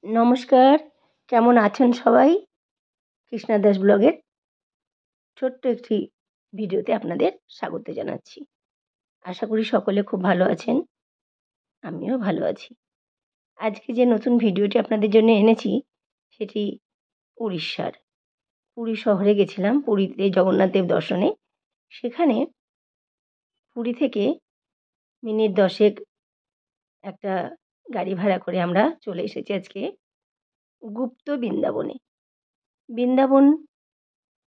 নমস্কার, কেমন আছেন সবাই? কৃষ্ণা দাস ব্লগের ছোট্ট একটি ভিডিওতে আপনাদের স্বাগত জানাচ্ছি। আশা করি সকলে খুব ভালো আছেন। আমিও ভালো আছি। আজকে যে নতুন ভিডিওটি আপনাদের জন্য এনেছি সেটি উড়িষ্যার। পুরী শহরে গেছিলাম, পুরীতে জগন্নাথ দেব দর্শনে। সেখানে পুরী থেকে মিনিট 10 একটা গাড়ি ভাড়া করে আমরা চলে এসেছি আজকে গুপ্ত বৃন্দাবনে। বৃন্দাবন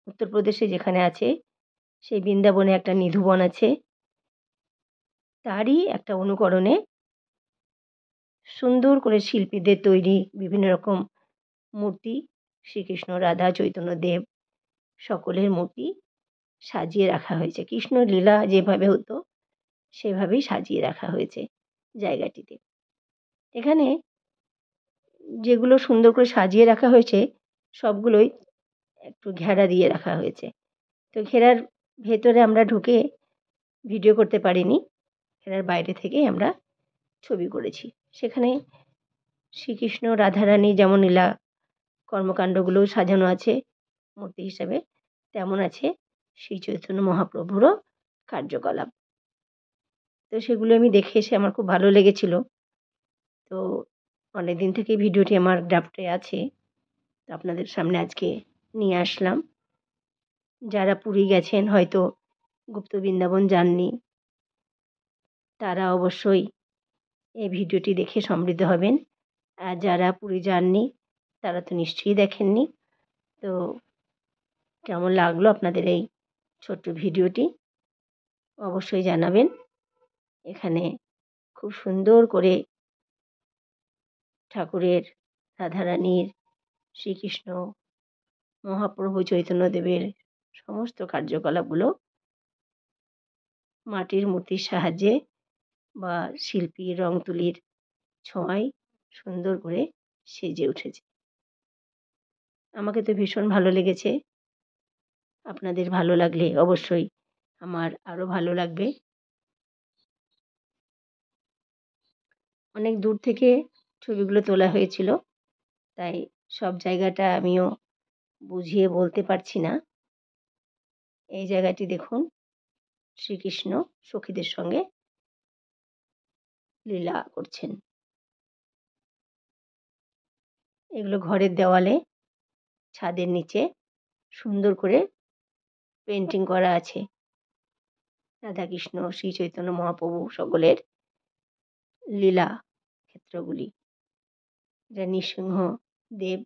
উত্তরপ্রদেশে যেখানে আছে, সেই বৃন্দাবনে একটা নিধুবন আছে। তারই একটা অনুকরণে সুন্দর করে শিল্পীদের তৈরি বিভিন্ন রকম মূর্তি, শ্রীকৃষ্ণ, রাধা, চৈতন্যদেব সকলের মূর্তি সাজিয়ে রাখা হয়েছে। কৃষ্ণ লীলা যেভাবে হতো সেভাবেই সাজিয়ে রাখা হয়েছে জায়গাটিতে। এখানে যেগুলো সুন্দর করে সাজিয়ে রাখা হয়েছে সবগুলোই একটু ঘেরা দিয়ে রাখা হয়েছে। তো ঘেরার ভেতরে আমরা ঢুকে ভিডিও করতে পারিনি। ঘেরার বাইরে থেকেই আমরা ছবি করেছি। সেখানে শ্রীকৃষ্ণ রাধারানী যেমন লীলা কর্মকাণ্ডগুলোও সাজানো আছে মূর্তি হিসাবে, তেমন আছে শ্রী চৈতন্য মহাপ্রভুরও কার্যকলাপ। তো সেগুলো আমি দেখে এসে আমার খুব ভালো লেগেছিল। তো অনেকদিন থেকেই ভিডিওটি আমার ড্রাফটে আছে, তো আপনাদের সামনে আজকে নিয়ে আসলাম। যারা পুরী গেছেন, হয়তো গুপ্ত বৃন্দাবন যাননি, তারা অবশ্যই এই ভিডিওটি দেখে সমৃদ্ধ হবেন। আর যারা পুরী যাননি তারা তো নিশ্চয়ই দেখেননি। তো কেমন লাগলো আপনাদের এই ছোট্ট ভিডিওটি অবশ্যই জানাবেন। এখানে খুব সুন্দর করে ঠাকুরের, রাধারানীর, শ্রীকৃষ্ণ, মহাপ্রভু চৈতন্যদেবের সমস্ত কার্যকলাপগুলো মাটির মূর্তির সাহায্যে বা শিল্পীর রং তুলির ছোঁয়ায় সুন্দর করে সেজে উঠেছে। আমাকে তো ভীষণ ভালো লেগেছে। আপনাদের ভালো লাগলে অবশ্যই আমার আরও ভালো লাগবে। অনেক দূর থেকে ছবিগুলো তোলা হয়েছিল, তাই সব জায়গাটা আমিও বুঝিয়ে বলতে পারছি না। এই জায়গাটি দেখুন, শ্রীকৃষ্ণ সখীদের সঙ্গে লীলা করছেন। এগুলো ঘরের দেওয়ালে, ছাদের নিচে সুন্দর করে পেন্টিং করা আছে। রাধাকৃষ্ণ, শ্রী চৈতন্য মহাপ্রভু সকলের লীলা ক্ষেত্রগুলি। এটা নৃসিংহ দেব,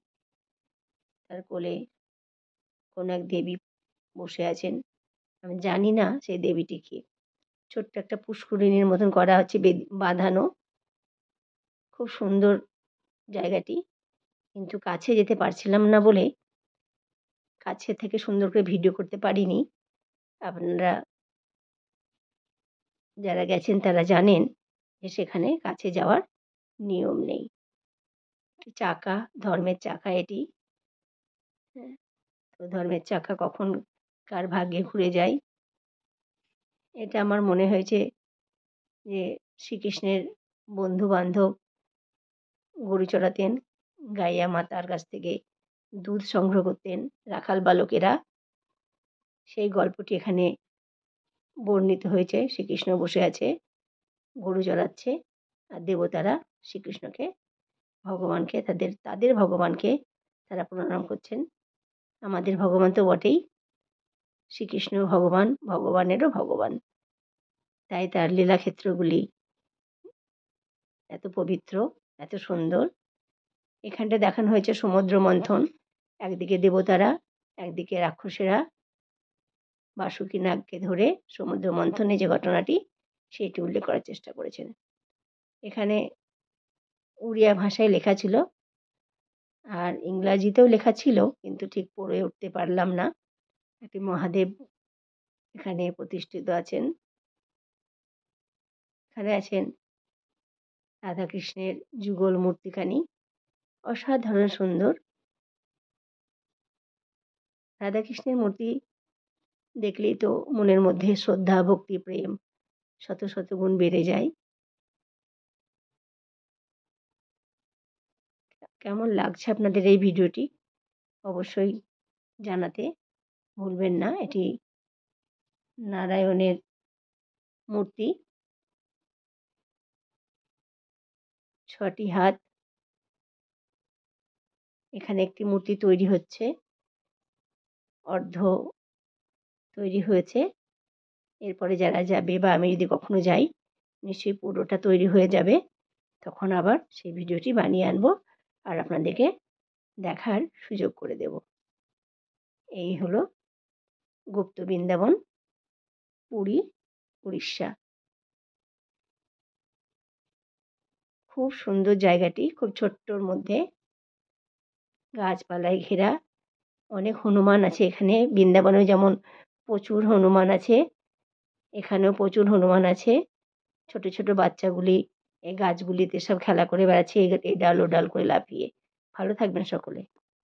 তার কোলে কোনো এক দেবী বসে আছেন। আমি জানি না সেই দেবীটি কে। ছোট্ট একটা পুষ্করিণীর মতন করা হচ্ছে, বাঁধানো। খুব সুন্দর জায়গাটি, কিন্তু কাছে যেতে পারছিলাম না বলে কাছে থেকে সুন্দর করে ভিডিও করতে পারিনি। আপনারা যারা গেছেন তারা জানেন যে সেখানে কাছে যাওয়ার নিয়ম নেই। চাকা, ধর্মের চাকা এটি। হ্যাঁ, তো ধর্মের চাকা কখন কার ভাগ্যে ঘুরে যায়। এটা আমার মনে হয়েছে যে শ্রীকৃষ্ণের বন্ধু-বান্ধব গরু চড়াতেন, গাইয়া মাতার কাছ থেকে দুধ সংগ্রহ করতেন রাখাল বালকেরা। সেই গল্পটি এখানে বর্ণিত হয়েছে। শ্রীকৃষ্ণ বসে আছে, গরু চড়াচ্ছে, আর দেবতারা শ্রীকৃষ্ণকে, ভগবানকে, তাদের ভগবানকে তারা প্রণাম করছেন। আমাদের ভগবান তো বটেই, শ্রীকৃষ্ণ ভগবান, ভগবানেরও ভগবান। তাই তার লীলাক্ষেত্রগুলি এত পবিত্র, এত সুন্দর। এখানটা দেখানো হয়েছে সমুদ্র মন্থন। একদিকে দেবতারা, একদিকে রাক্ষসেরা বাসুকী নাগকে ধরে সমুদ্র মন্থনে যে ঘটনাটি, সেটি উল্লেখ করার চেষ্টা করেছেন। এখানে উড়িয়া ভাষায় লেখা ছিল, আর ইংরাজিতেও লেখা ছিল, কিন্তু ঠিক পড়ে উঠতে পারলাম না। একটি মহাদেব এখানে প্রতিষ্ঠিত আছেন। এখানে আছেন রাধাকৃষ্ণের যুগল মূর্তিখানি, অসাধারণ সুন্দর। রাধাকৃষ্ণের মূর্তি দেখলেই তো মনের মধ্যে শ্রদ্ধা, ভক্তি, প্রেম শত শত গুণ বেড়ে যায়। কেমন লাগছে আপনাদের এই ভিডিওটি অবশ্যই জানাতে ভুলবেন না। এটি নারায়ণের মূর্তি, 6টি হাত। এখানে একটি মূর্তি তৈরি হচ্ছে, অর্ধ তৈরি হয়েছে। এরপরে যারা যাবে বা আমি যদি কখনো যাই নিশ্চয়ই পুরোটা তৈরি হয়ে যাবে। তখন আবার সেই ভিডিওটি বানিয়ে আনবো আর আপনাদেরকে দেখার সুযোগ করে দেব। এই হলো গুপ্ত বৃন্দাবন, পুরী, উড়িষ্যা। খুব সুন্দর জায়গাটি, খুব ছোট্টর মধ্যে, গাছপালায় ঘেরা। অনেক হনুমান আছে এখানে। বৃন্দাবনেও যেমন প্রচুর হনুমান আছে, এখানেও প্রচুর হনুমান আছে। ছোট ছোট বাচ্চাগুলি এই গাছগুলিতে সব খেলা করে বেড়াচ্ছে, এই ডাল ও ডাল করে লাফিয়ে। ভালো থাকবেন সকলে।